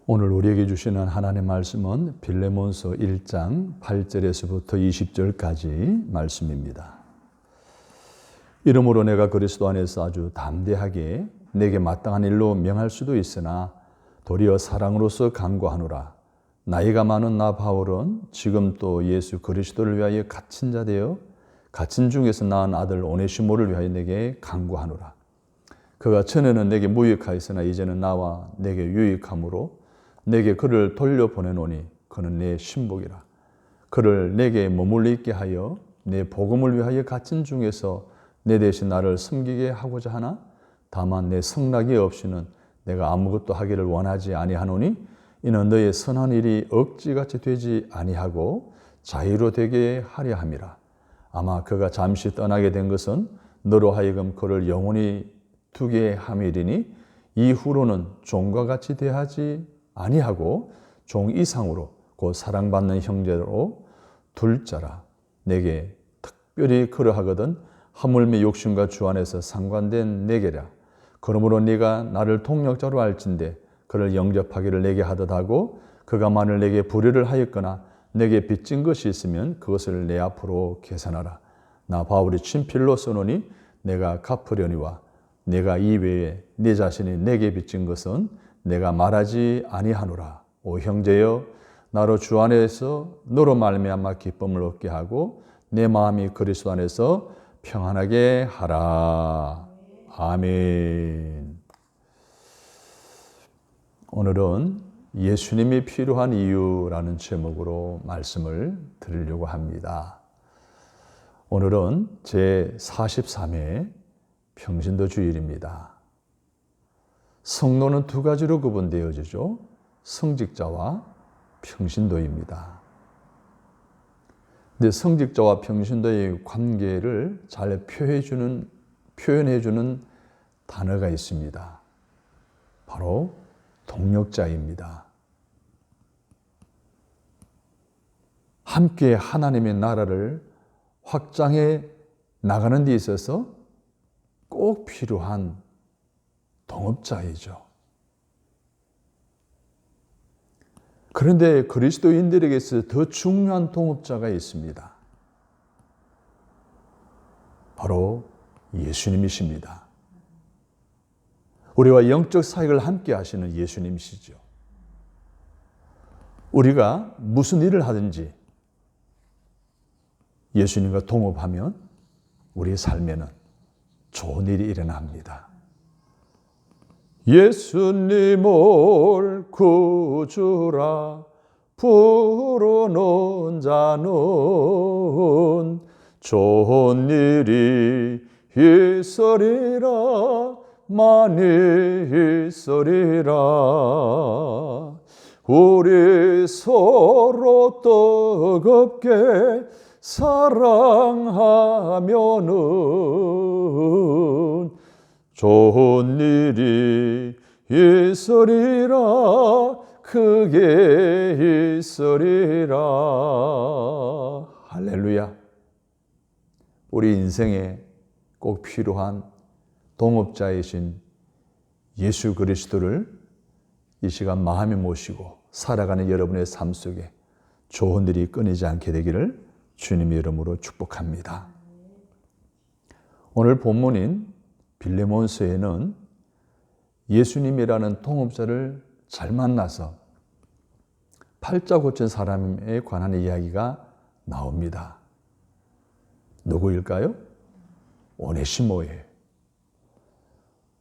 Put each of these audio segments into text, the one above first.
오늘 우리에게 주시는 하나님의 말씀은 빌레몬서 1장 8절에서부터 20절까지 말씀입니다. 이러므로 내가 그리스도 안에서 아주 담대하게 내게 마땅한 일로 명할 수도 있으나 도리어 사랑으로서 간구하노라. 나이가 많은 나 바울은 지금 또 예수 그리스도를 위하여 갇힌 자 되어 갇힌 중에서 낳은 아들 오네시모를 위하여 내게 간구하노라. 그가 전에는 내게 무익하였으나 이제는 나와 내게 유익함으로 내게 그를 돌려보내노니 그는 내 신복이라. 그를 내게 머물러 있게 하여 내 복음을 위하여 갇힌 중에서 내 대신 나를 섬기게 하고자 하나 다만 내 성락이 없이는 내가 아무것도 하기를 원하지 아니하노니 이는 너의 선한 일이 억지같이 되지 아니하고 자유로 되게 하려 함이라. 아마 그가 잠시 떠나게 된 것은 너로 하여금 그를 영원히 두게 함이리니 이후로는 종과 같이 대하지 아니하고 종 이상으로 곧 사랑받는 형제로 둘 자라. 내게 특별히 그러하거든 하물며 욕심과 주 안에서 상관된 내게라. 그러므로 네가 나를 동력자로 알진대 그를 영접하기를 내게 하듯 하고 그가 만일 내게 불의를 하였거나 내게 빚진 것이 있으면 그것을 내 앞으로 계산하라. 나 바울이 친필로 써노니 내가 갚으려니와 내가 이외에 네 자신이 내게 빚진 것은 내가 말하지 아니하노라. 오 형제여, 나로 주 안에서 너로 말미암아 기쁨을 얻게 하고 내 마음이 그리스도 안에서 평안하게 하라. 아멘. 오늘은 예수님이 필요한 이유라는 제목으로 말씀을 드리려고 합니다. 오늘은 제43회 평신도 주일입니다. 성도는 두 가지로 구분되어지죠. 성직자와 평신도입니다. 근데 성직자와 평신도의 관계를 잘 표현해주는 단어가 있습니다. 바로 동력자입니다. 함께 하나님의 나라를 확장해 나가는 데 있어서 꼭 필요한 동업자이죠. 그런데 그리스도인들에게서 더 중요한 동업자가 있습니다. 바로 예수님이십니다. 우리와 영적 사역을 함께 하시는 예수님이시죠. 우리가 무슨 일을 하든지 예수님과 동업하면 우리의 삶에는 좋은 일이 일어납니다. 예수님을 구주라 부르는 자는 좋은 일이 있으리라 많이 있으리라. 우리 서로 뜨겁게 사랑하면은 좋은 일이 있으리라 크게 있으리라. 할렐루야. 우리 인생에 꼭 필요한 동업자이신 예수 그리스도를 이 시간 마음에 모시고 살아가는 여러분의 삶 속에 좋은 일이 끊이지 않게 되기를 주님의 이름으로 축복합니다. 오늘 본문인 빌레몬서에는 예수님이라는 동업자를 잘 만나서 팔자 고친 사람에 관한 이야기가 나옵니다. 누구일까요? 오네시모예요.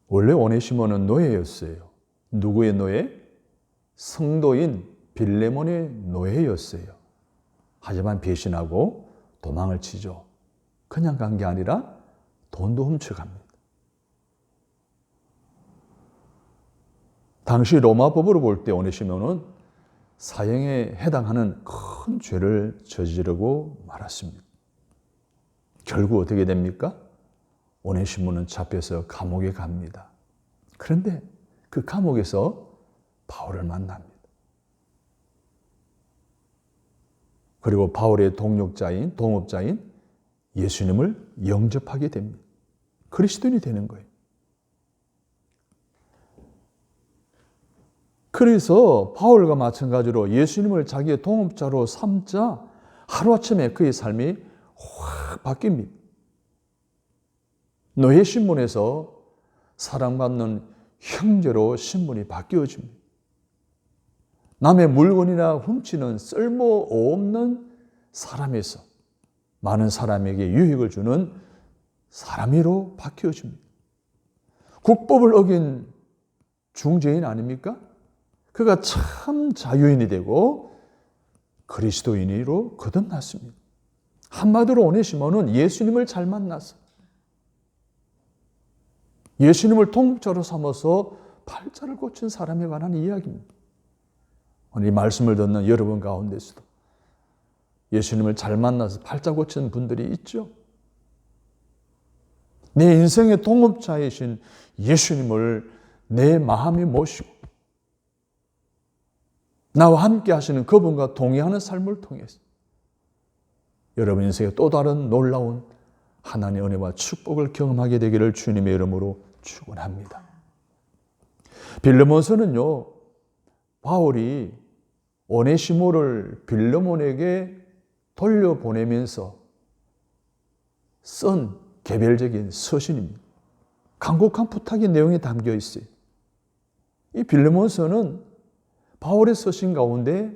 원래 오네시모는 노예였어요. 누구의 노예? 성도인 빌레몬의 노예였어요. 하지만 배신하고 도망을 치죠. 그냥 간 게 아니라 돈도 훔쳐갑니다. 당시 로마 법으로 볼 때 오네시모는 사형에 해당하는 큰 죄를 저지르고 말았습니다. 결국 어떻게 됩니까? 오네시모는 잡혀서 감옥에 갑니다. 그런데 그 감옥에서 바울을 만납니다. 그리고 바울의 동업자인 예수님을 영접하게 됩니다. 그리스도인이 되는 거예요. 그래서 바울과 마찬가지로 예수님을 자기의 동업자로 삼자 하루아침에 그의 삶이 확 바뀝니다. 노예 신분에서 사랑받는 형제로 신분이 바뀌어집니다. 남의 물건이나 훔치는 쓸모없는 사람에서 많은 사람에게 유익을 주는 사람으로 바뀌어집니다. 국법을 어긴 중죄인 아닙니까? 그가 참 자유인이 되고 그리스도인으로 거듭났습니다. 한마디로 오네시모는 예수님을 잘 만나서 예수님을 동업자로 삼아서 팔자를 고친 사람에 관한 이야기입니다. 오늘 이 말씀을 듣는 여러분 가운데서도 예수님을 잘 만나서 팔자 고친 분들이 있죠. 내 인생의 동업자이신 예수님을 내 마음에 모시고 나와 함께 하시는 그분과 동의하는 삶을 통해서 여러분 인생에 또 다른 놀라운 하나님의 은혜와 축복을 경험하게 되기를 주님의 이름으로 축원합니다. 빌레몬서는요, 바울이 오네시모를 빌레몬에게 돌려보내면서 쓴 개별적인 서신입니다. 간곡한 부탁의 내용이 담겨 있어요. 이 빌레몬서는 바울의 서신 가운데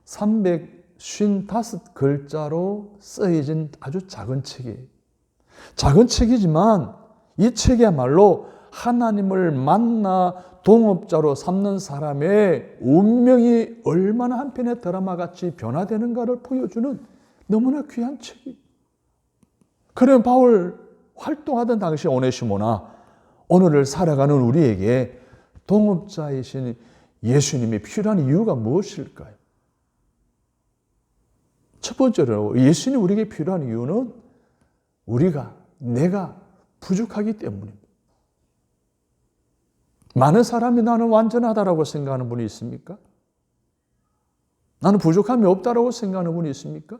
355글자로 쓰여진 아주 작은 책이에요. 작은 책이지만 이 책이야말로 하나님을 만나 동업자로 삼는 사람의 운명이 얼마나 한편의 드라마같이 변화되는가를 보여주는 너무나 귀한 책이에요. 그런 바울 활동하던 당시 오네시모나 오늘을 살아가는 우리에게 동업자이신 예수님이 필요한 이유가 무엇일까요? 첫 번째로 예수님이 우리에게 필요한 이유는 내가 부족하기 때문입니다. 많은 사람이 나는 완전하다라고 생각하는 분이 있습니까? 나는 부족함이 없다라고 생각하는 분이 있습니까?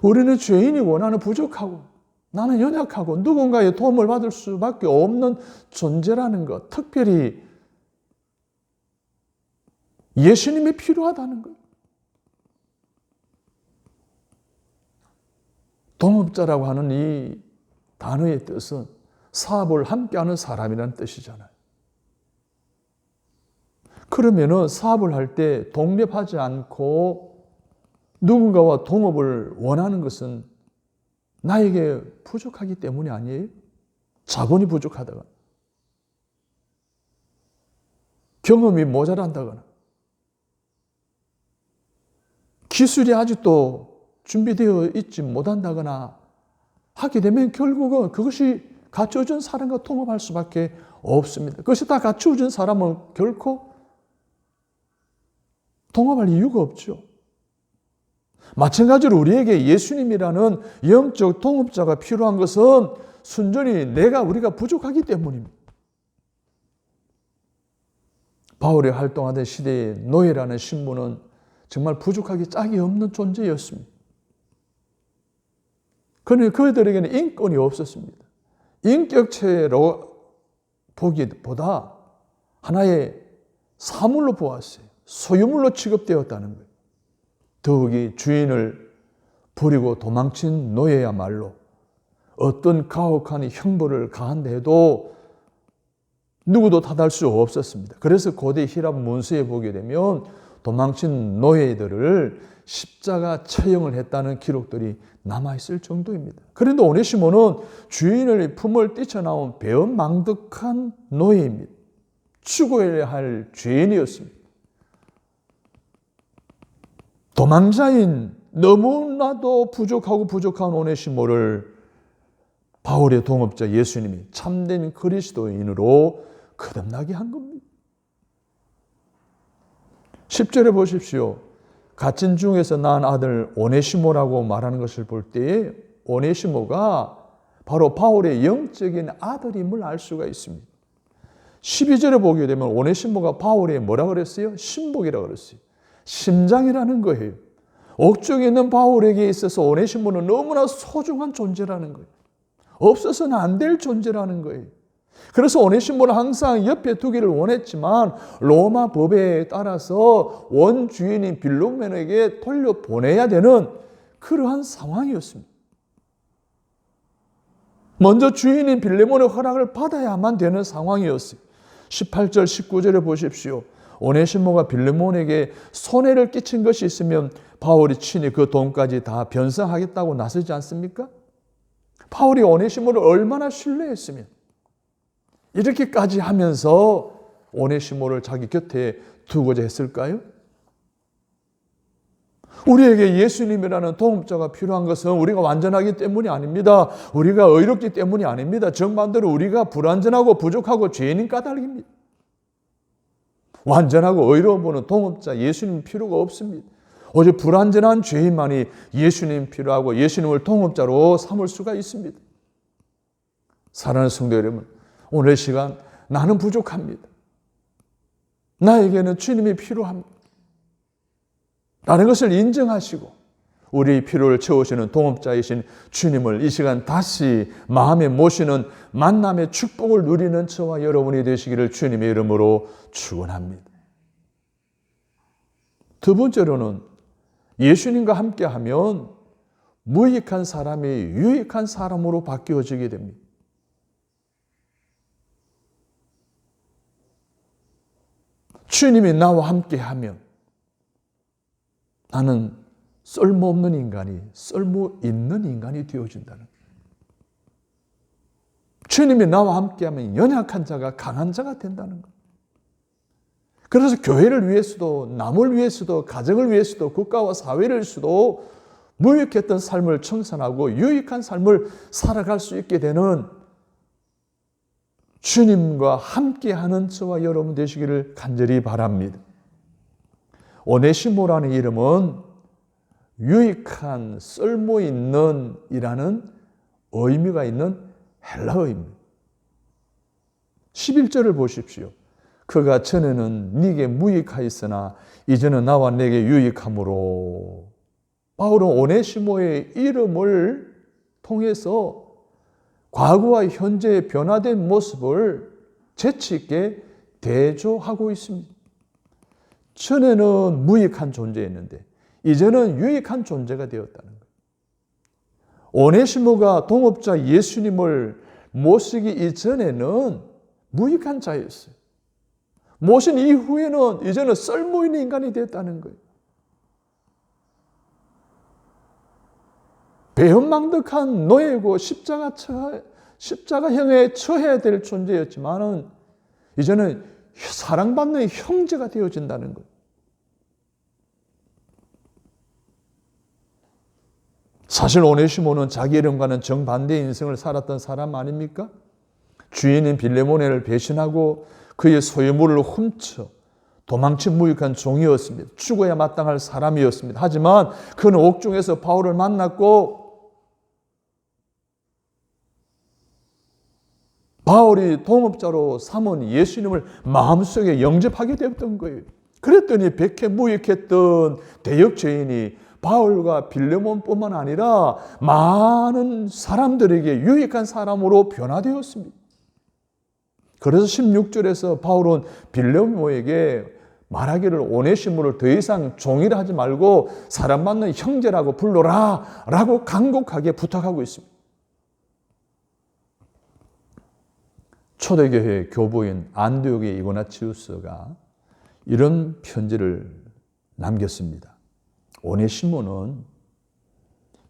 우리는 죄인이고 나는 부족하고 나는 연약하고 누군가의 도움을 받을 수밖에 없는 존재라는 것, 특별히 예수님이 필요하다는 것. 동업자라고 하는 이 단어의 뜻은 사업을 함께하는 사람이라는 뜻이잖아요. 그러면은 사업을 할 때 독립하지 않고 누군가와 동업을 원하는 것은 나에게 부족하기 때문이 아니에요? 자본이 부족하다거나 경험이 모자란다거나 기술이 아직도 준비되어 있지 못한다거나 하게 되면 결국은 그것이 갖춰준 사람과 통합할 수밖에 없습니다. 그것이 다 갖춰준 사람은 결코 통합할 이유가 없죠. 마찬가지로 우리에게 예수님이라는 영적 동업자가 필요한 것은 순전히 우리가 부족하기 때문입니다. 바울이 활동하던 시대의 노예라는 신분은 정말 부족하기 짝이 없는 존재였습니다. 그러나 그들에게는 인권이 없었습니다. 인격체로 보기보다 하나의 사물로 보았어요. 소유물로 취급되었다는 거예요. 더욱이 주인을 버리고 도망친 노예야말로 어떤 가혹한 형벌을 가한다 해도 누구도 탓할 수 없었습니다. 그래서 고대 히랍 문서에 보게 되면 도망친 노예들을 십자가 처형을 했다는 기록들이 남아있을 정도입니다. 그런데 오네시모는 주인의 품을 뛰쳐나온 배은망덕한 노예입니다. 죽어야 할 죄인이었습니다. 도망자인 너무나도 부족하고 부족한 오네시모를 바울의 동업자 예수님이 참된 그리스도인으로 거듭나게 한 겁니다. 10절에 보십시오. 갇힌 중에서 낳은 아들 오네시모라고 말하는 것을 볼 때에 오네시모가 바로 바울의 영적인 아들임을 알 수가 있습니다. 12절에 보게 되면 오네시모가 바울의 뭐라 그랬어요? 신복이라고 그랬어요. 심장이라는 거예요. 옥중에 있는 바울에게 있어서 오네시모는 너무나 소중한 존재라는 거예요. 없어서는 안 될 존재라는 거예요. 그래서 오네시모를 항상 옆에 두기를 원했지만 로마 법에 따라서 원주인인 빌레몬에게 돌려보내야 되는 그러한 상황이었습니다. 먼저 주인인 빌레몬의 허락을 받아야만 되는 상황이었어요. 18절, 19절에 보십시오. 오네시모가 빌레몬에게 손해를 끼친 것이 있으면 바울이 친히 그 돈까지 다 변상하겠다고 나서지 않습니까? 바울이 오네시모를 얼마나 신뢰했으면 이렇게까지 하면서 오네시모를 자기 곁에 두고자 했을까요? 우리에게 예수님이라는 도움자가 필요한 것은 우리가 완전하기 때문이 아닙니다. 우리가 의롭기 때문이 아닙니다. 정반대로 우리가 불완전하고 부족하고 죄인인 까닭입니다. 완전하고 의로운 분은 동업자 예수님 필요가 없습니다. 오직 불완전한 죄인만이 예수님 필요하고 예수님을 동업자로 삼을 수가 있습니다. 사랑하는 성도 여러분, 오늘 시간 나는 부족합니다. 나에게는 주님이 필요합니다. 라는 것을 인정하시고 우리의 필요를 채우시는 동업자이신 주님을 이 시간 다시 마음에 모시는 만남의 축복을 누리는 저와 여러분이 되시기를 주님의 이름으로 축원합니다. 두 번째로는 예수님과 함께하면 무익한 사람이 유익한 사람으로 바뀌어지게 됩니다. 주님이 나와 함께하면 나는 쓸모없는 인간이 쓸모있는 인간이 되어진다는 거예요. 주님이 나와 함께하면 연약한 자가 강한 자가 된다는 거예요. 그래서 교회를 위해서도 남을 위해서도 가정을 위해서도 국가와 사회를 위해서도 무익했던 삶을 청산하고 유익한 삶을 살아갈 수 있게 되는 주님과 함께하는 저와 여러분 되시기를 간절히 바랍니다. 오네시모라는 이름은 유익한, 쓸모있는 이라는 의미가 있는 헬라어입니다. 11절을 보십시오. 그가 전에는 네게 무익하였으나 이제는 나와 내게 유익함으로. 바울은 오네시모의 이름을 통해서 과거와 현재의 변화된 모습을 재치 있게 대조하고 있습니다. 전에는 무익한 존재였는데 이제는 유익한 존재가 되었다는 거예요. 오네시모가 동업자 예수님을 모시기 이전에는 무익한 자였어요. 모신 이후에는 이제는 쓸모있는 인간이 됐다는 거예요. 배은망덕한 노예고 십자가형에 처해야 될 존재였지만은 이제는 사랑받는 형제가 되어진다는 거예요. 사실 오네시모는 자기 이름과는 정반대의 인생을 살았던 사람 아닙니까? 주인인 빌레몬을 배신하고 그의 소유물을 훔쳐 도망친 무익한 종이었습니다. 죽어야 마땅할 사람이었습니다. 하지만 그는 옥중에서 바울을 만났고 바울이 동업자로 삼은 예수님을 마음속에 영접하게 되었던 거예요. 그랬더니 백해 무익했던 대역 죄인이 바울과 빌레몬뿐만 아니라 많은 사람들에게 유익한 사람으로 변화되었습니다. 그래서 16절에서 바울은 빌레몬에게 말하기를 오네시모를 더 이상 종이라 하지 말고 사랑받는 형제라고 불러라 라고 간곡하게 부탁하고 있습니다. 초대교회 교부인 안디옥의 이고나치우스가 이런 편지를 남겼습니다. 오네시모는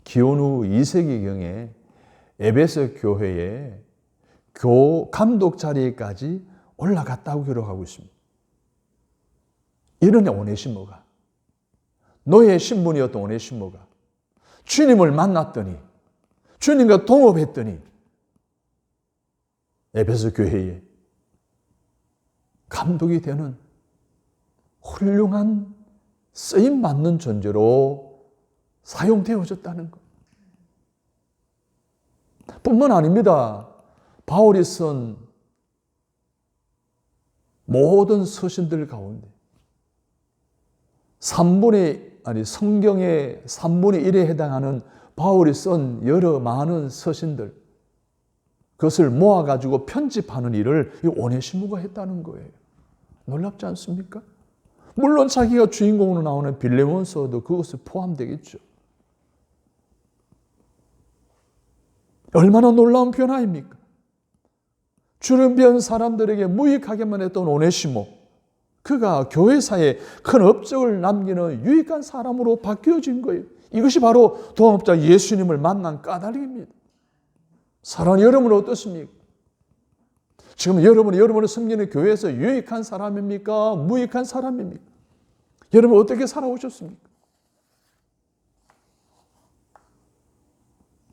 기원 후 2세기경에 에베소 교회에 감독 자리까지 올라갔다고 기록하고 있습니다. 이런 오네시모가 노예 신분이었던 오네시모가 주님을 만났더니 주님과 동업했더니 에베소 교회에 감독이 되는 훌륭한 쓰임받는 존재로 사용되어졌다는 것. 뿐만 아닙니다. 바울이 쓴 모든 서신들 가운데 성경의 3분의 1에 해당하는 바울이 쓴 여러 많은 서신들, 그 그것을 모아가지고 편집하는 일을 이 오네시모가 했다는 거예요. 놀랍지 않습니까? 물론 자기가 주인공으로 나오는 빌레몬서도 그것에 포함되겠죠. 얼마나 놀라운 변화입니까? 주름변 사람들에게 무익하게만 했던 오네시모, 그가 교회사에 큰 업적을 남기는 유익한 사람으로 바뀌어진 거예요. 이것이 바로 동업자 예수님을 만난 까닭입니다. 사랑하는 여러분은 어떻습니까? 지금 여러분을 섬기는 교회에서 유익한 사람입니까? 무익한 사람입니까? 여러분 어떻게 살아오셨습니까?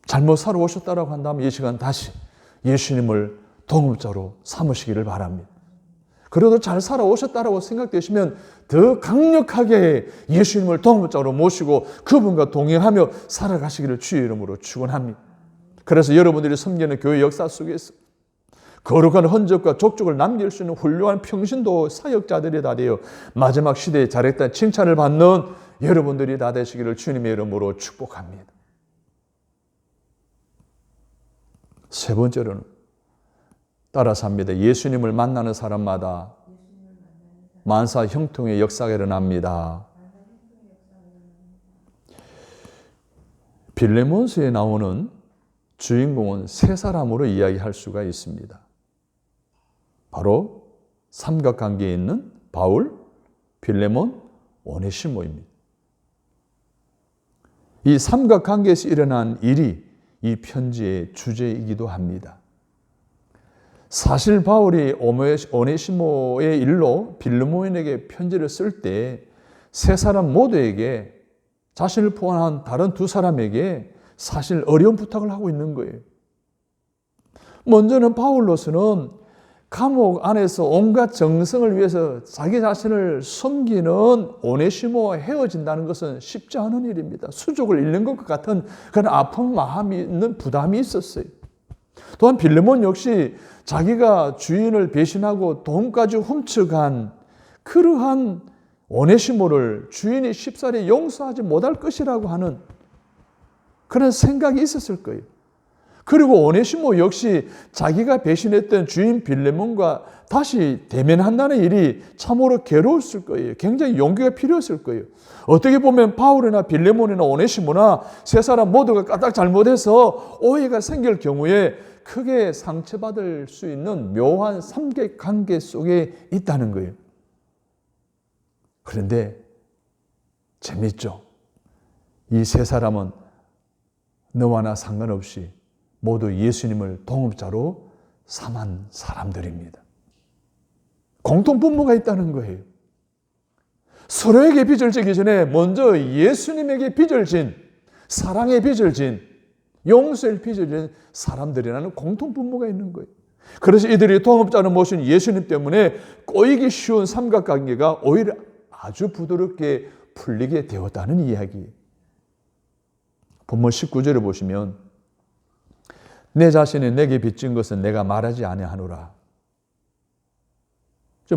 잘못 살아오셨다고 한다면 이 시간 다시 예수님을 동업자로 삼으시기를 바랍니다. 그래도 잘 살아오셨다고 생각되시면 더 강력하게 예수님을 동업자로 모시고 그분과 동행하며 살아가시기를 주의 이름으로 축원합니다. 그래서 여러분들이 섬기는 교회 역사 속에서 거룩한 흔적과 족적을 남길 수 있는 훌륭한 평신도 사역자들이 다 되어 마지막 시대에 잘했다는 칭찬을 받는 여러분들이 다 되시기를 주님의 이름으로 축복합니다. 세 번째로는 따라서 합니다. 예수님을 만나는 사람마다 만사 형통의 역사가 일어납니다. 빌레몬서에 나오는 주인공은 세 사람으로 이야기할 수가 있습니다. 바로 삼각관계에 있는 바울, 빌레몬, 오네시모입니다. 이 삼각관계에서 일어난 일이 이 편지의 주제이기도 합니다. 사실 바울이 오네시모의 일로 빌레몬에게 편지를 쓸 때 세 사람 모두에게 자신을 포함한 다른 두 사람에게 사실 어려운 부탁을 하고 있는 거예요. 먼저는 바울로서는 감옥 안에서 온갖 정성을 위해서 자기 자신을 섬기는 오네시모와 헤어진다는 것은 쉽지 않은 일입니다. 수족을 잃는 것과 같은 그런 아픈 마음이 있는 부담이 있었어요. 또한 빌레몬 역시 자기가 주인을 배신하고 돈까지 훔쳐간 그러한 오네시모를 주인이 쉽사리 용서하지 못할 것이라고 하는 그런 생각이 있었을 거예요. 그리고 오네시모 역시 자기가 배신했던 주인 빌레몬과 다시 대면한다는 일이 참으로 괴로웠을 거예요. 굉장히 용기가 필요했을 거예요. 어떻게 보면 바울이나 빌레몬이나 오네시모나 세 사람 모두가 까딱 잘못해서 오해가 생길 경우에 크게 상처받을 수 있는 묘한 삼각관계 속에 있다는 거예요. 그런데 재밌죠? 이 세 사람은 너와 나 상관없이 모두 예수님을 동업자로 삼은 사람들입니다. 공통분모가 있다는 거예요. 서로에게 빚을 지기 전에 먼저 예수님에게 빚을 진, 사랑의 빚을 진, 용서의 빚을 진 사람들이라는 공통분모가 있는 거예요. 그래서 이들이 동업자로 모신 예수님 때문에 꼬이기 쉬운 삼각관계가 오히려 아주 부드럽게 풀리게 되었다는 이야기예요. 본문 19절을 보시면 내 자신이 내게 빚진 것은 내가 말하지 아니하노라.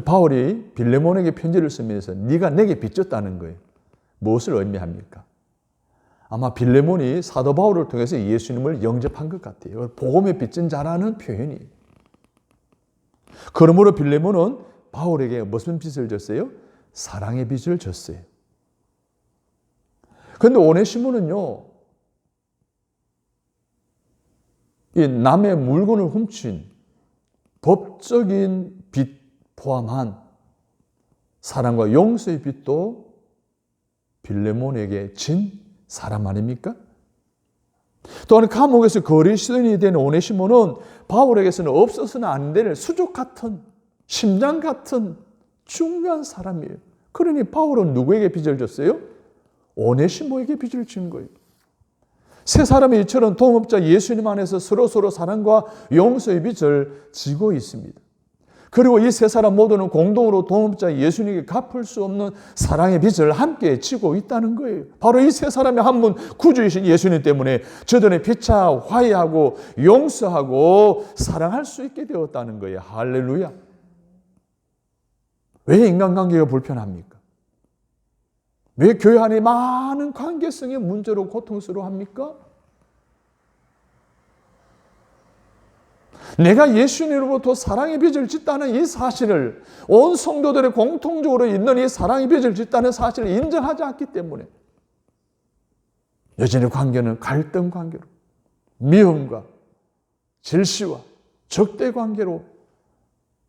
바울이 빌레몬에게 편지를 쓰면서 네가 내게 빚졌다는 거예요. 무엇을 의미합니까? 아마 빌레몬이 사도 바울을 통해서 예수님을 영접한 것 같아요. 복음에 빚진 자라는 표현이. 그러므로 빌레몬은 바울에게 무슨 빚을 졌어요? 사랑의 빚을 졌어요. 그런데 오네시모는요, 이 남의 물건을 훔친 법적인 빚 포함한 사랑과 용서의 빚도 빌레몬에게 진 사람 아닙니까? 또한 감옥에서 거리시돈이 된 오네시모는 바울에게서는 없어서는 안 될 수족 같은, 심장 같은 중요한 사람이에요. 그러니 바울은 누구에게 빚을 졌어요? 오네시모에게 빚을 진 거예요. 세 사람이 이처럼 동업자 예수님 안에서 서로 사랑과 용서의 빚을 지고 있습니다. 그리고 이 세 사람 모두는 공동으로 동업자 예수님에게 갚을 수 없는 사랑의 빚을 함께 지고 있다는 거예요. 바로 이 세 사람의 한 분 구주이신 예수님 때문에 저들의 피차 화해하고 용서하고 사랑할 수 있게 되었다는 거예요. 할렐루야. 왜 인간관계가 불편합니까? 왜 교회 안에 많은 관계성의 문제로 고통스러워합니까? 내가 예수님으로부터 사랑의 빚을 짓다는 이 사실을, 온 성도들의 공통적으로 있는 이 사랑의 빚을 짓다는 사실을 인정하지 않기 때문에 여전히 관계는 갈등 관계로, 미움과 질시와 적대 관계로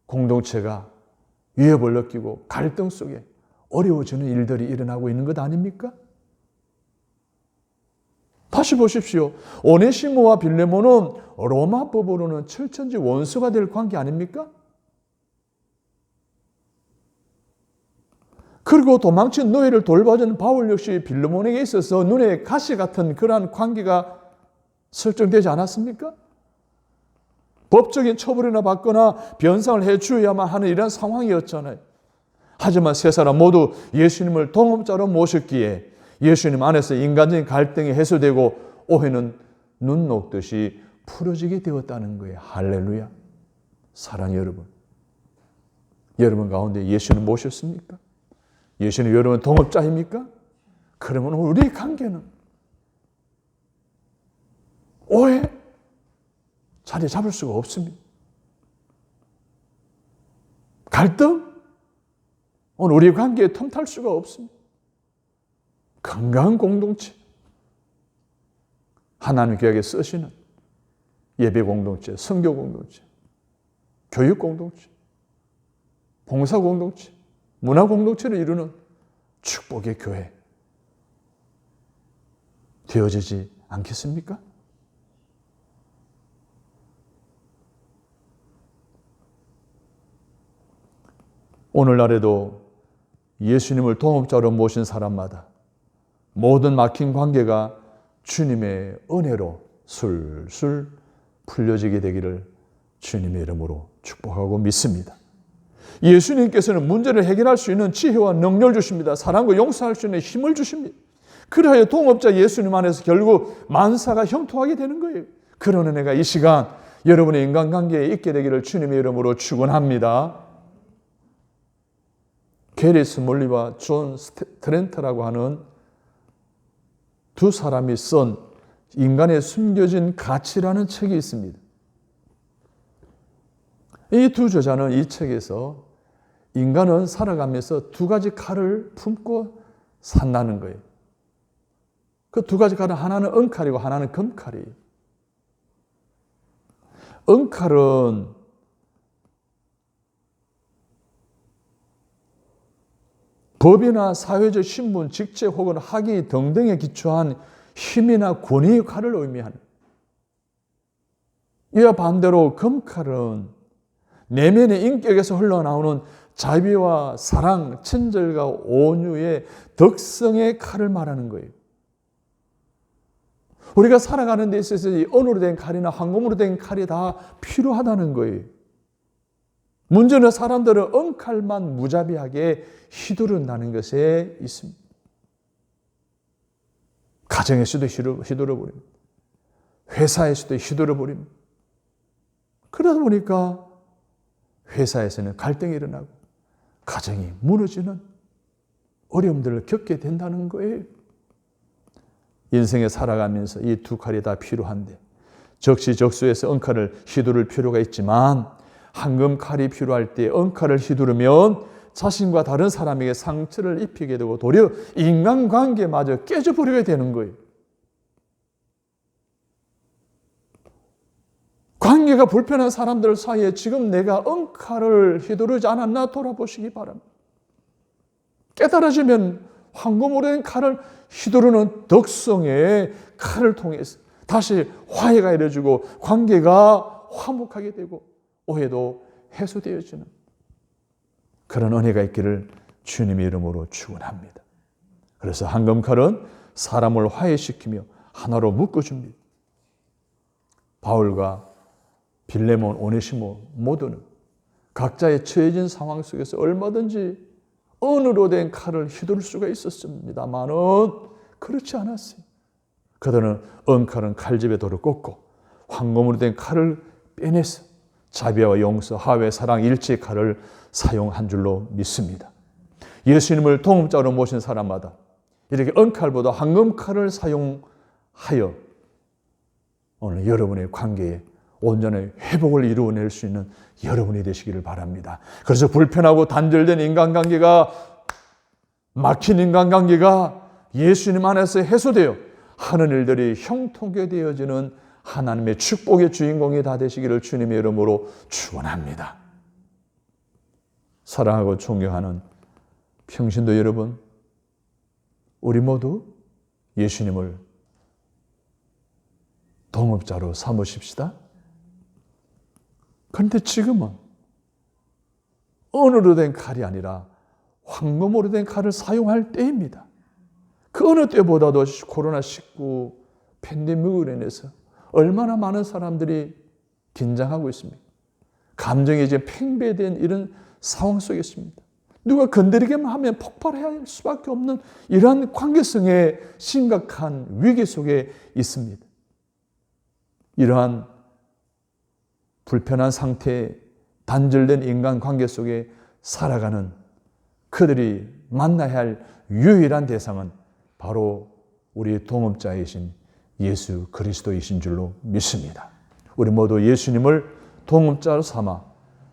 공동체가 위협을 느끼고 갈등 속에 어려워지는 일들이 일어나고 있는 것 아닙니까? 다시 보십시오. 오네시모와 빌레몬은 로마법으로는 철천지 원수가 될 관계 아닙니까? 그리고 도망친 노예를 돌봐주는 바울 역시 빌레몬에게 있어서 눈에 가시 같은 그러한 관계가 설정되지 않았습니까? 법적인 처벌이나 받거나 변상을 해주어야만 하는 이런 상황이었잖아요. 하지만 세 사람 모두 예수님을 동업자로 모셨기에 예수님 안에서 인간적인 갈등이 해소되고 오해는 눈 녹듯이 풀어지게 되었다는 거예요. 할렐루야. 사랑하는 여러분, 여러분 가운데 예수님 모셨습니까? 예수님 여러분 동업자입니까? 그러면 우리 관계는 오해 자리 잡을 수가 없습니다. 갈등? 오늘 우리 관계에 틈탈 수가 없습니다. 건강한 공동체, 하나님 교회에 쓰시는 예배 공동체, 선교 공동체, 교육 공동체, 봉사 공동체, 문화 공동체를 이루는 축복의 교회 되어지지 않겠습니까? 오늘날에도 예수님을 동업자로 모신 사람마다 모든 막힌 관계가 주님의 은혜로 술술 풀려지게 되기를 주님의 이름으로 축복하고 믿습니다. 예수님께서는 문제를 해결할 수 있는 지혜와 능력을 주십니다. 사랑과 용서할 수 있는 힘을 주십니다. 그래야 동업자 예수님 안에서 결국 만사가 형통하게 되는 거예요. 그런 은혜가 이 시간 여러분의 인간관계에 있게 되기를 주님의 이름으로 축원합니다. 게리 스몰리와 존 스트렌트라고 하는 두 사람이 쓴 인간의 숨겨진 가치라는 책이 있습니다. 이 두 저자는 이 책에서 인간은 살아가면서 두 가지 칼을 품고 산다는 거예요. 그 두 가지 칼은 하나는 은칼이고 하나는 금칼이에요. 은칼은 법이나 사회적 신분, 직책 혹은 학위 등등에 기초한 힘이나 권위의 칼을 의미하는. 이와 반대로 금칼은 내면의 인격에서 흘러나오는 자비와 사랑, 친절과 온유의 덕성의 칼을 말하는 거예요. 우리가 살아가는 데 있어서 이 은으로 된 칼이나 황금으로 된 칼이 다 필요하다는 거예요. 문제는 사람들은 은칼만 무자비하게 휘두른다는 것에 있습니다. 가정에서도 휘두르버립니다. 회사에서도 휘두르버립니다. 그러다 보니까 회사에서는 갈등이 일어나고 가정이 무너지는 어려움들을 겪게 된다는 거예요. 인생에 살아가면서 이 두 칼이 다 필요한데 적시적소에서 은칼을 휘두를 필요가 있지만 황금 칼이 필요할 때 은칼을 휘두르면 자신과 다른 사람에게 상처를 입히게 되고 도리어 인간관계마저 깨져버리게 되는 거예요. 관계가 불편한 사람들 사이에 지금 내가 은칼을 휘두르지 않았나 돌아보시기 바랍니다. 깨달아지면 황금으로 된 칼을 휘두르는 덕성의 칼을 통해서 다시 화해가 이루어지고 관계가 화목하게 되고 오해도 해소되어지는 그런 은혜가 있기를 주님의 이름으로 축원합니다. 그래서 황금칼은 사람을 화해시키며 하나로 묶어줍니다. 바울과 빌레몬, 오네시모 모두는 각자의 처해진 상황 속에서 얼마든지 은으로 된 칼을 휘두를 수가 있었습니다만은 그렇지 않았어요. 그들은 은칼은 칼집에 돌을 꽂고 황금으로 된 칼을 빼내서 자비와 용서, 화해, 사랑, 일체의 칼을 사용한 줄로 믿습니다. 예수님을 동업자로 모신 사람마다 이렇게 은칼보다 황금칼을 사용하여 오늘 여러분의 관계에 온전히 회복을 이루어낼 수 있는 여러분이 되시기를 바랍니다. 그래서 불편하고 단절된 인간관계가, 막힌 인간관계가 예수님 안에서 해소되어 하는 일들이 형통하게 되어지는 하나님의 축복의 주인공이 다 되시기를 주님의 이름으로 축원합니다. 사랑하고 존경하는 평신도 여러분, 우리 모두 예수님을 동업자로 삼으십시다. 그런데 지금은 은으로 된 칼이 아니라 황금으로 된 칼을 사용할 때입니다. 그 어느 때보다도 코로나19 팬데믹으로 인해서 얼마나 많은 사람들이 긴장하고 있습니까? 감정이 이제 팽배된 이런 상황 속에 있습니다. 누가 건드리기만 하면 폭발해야 할 수밖에 없는 이러한 관계성의 심각한 위기 속에 있습니다. 이러한 불편한 상태에 단절된 인간관계 속에 살아가는 그들이 만나야 할 유일한 대상은 바로 우리 동업자이신 예수 그리스도이신 줄로 믿습니다. 우리 모두 예수님을 동업자로 삼아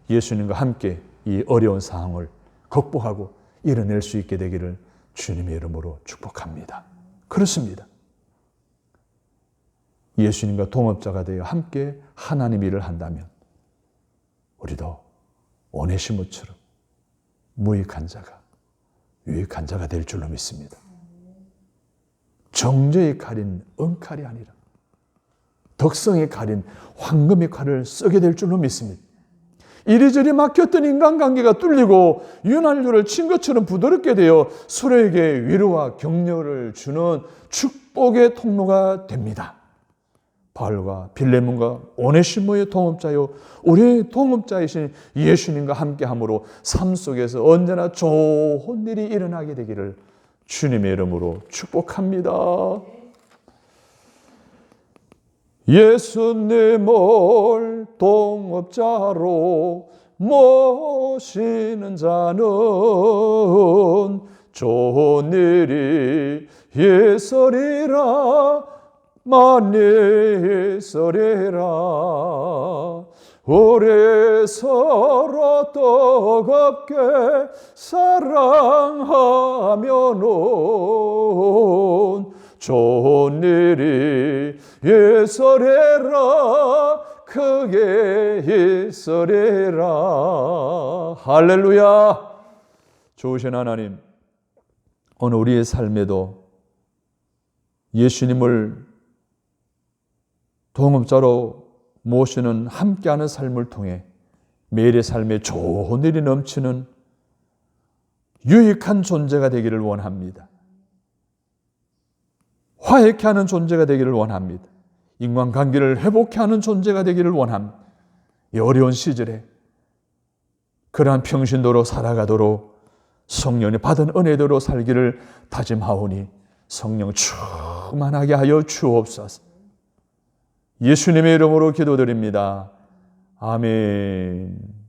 예수님과 함께 이 어려운 상황을 극복하고 이뤄낼 수 있게 되기를 주님의 이름으로 축복합니다. 그렇습니다. 예수님과 동업자가 되어 함께 하나님 일을 한다면 우리도 오네시모처럼 무익한 자가 유익한 자가 될 줄로 믿습니다. 정죄의 칼인 은칼이 아니라 덕성의 칼인 황금의 칼을 쓰게 될 줄로 믿습니다. 이리저리 막혔던 인간관계가 뚫리고 윤활유를 친 것처럼 부드럽게 되어 서로에게 위로와 격려를 주는 축복의 통로가 됩니다. 바울과 빌레몬과 오네시모의 동업자요, 우리의 동업자이신 예수님과 함께함으로 삶 속에서 언제나 좋은 일이 일어나게 되기를 주님의 이름으로 축복합니다. 예수님을 동업자로 모시는 자는 좋은 일이 있으리라, 많이 있으리라. 우리 서로 뜨겁게 사랑하면은 좋은 일이 있으리라, 크게 있으리라. 할렐루야. 좋으신 하나님, 오늘 우리의 삶에도 예수님을 동업자로 모시는 함께하는 삶을 통해 매일의 삶에 좋은 일이 넘치는 유익한 존재가 되기를 원합니다. 화해케 하는 존재가 되기를 원합니다. 인간관계를 회복케 하는 존재가 되기를 원합니다. 이 어려운 시절에 그러한 평신도로 살아가도록 성령이 받은 은혜대로 살기를 다짐하오니 성령 충만하게 하여 주옵소서. 예수님의 이름으로 기도드립니다. 아멘.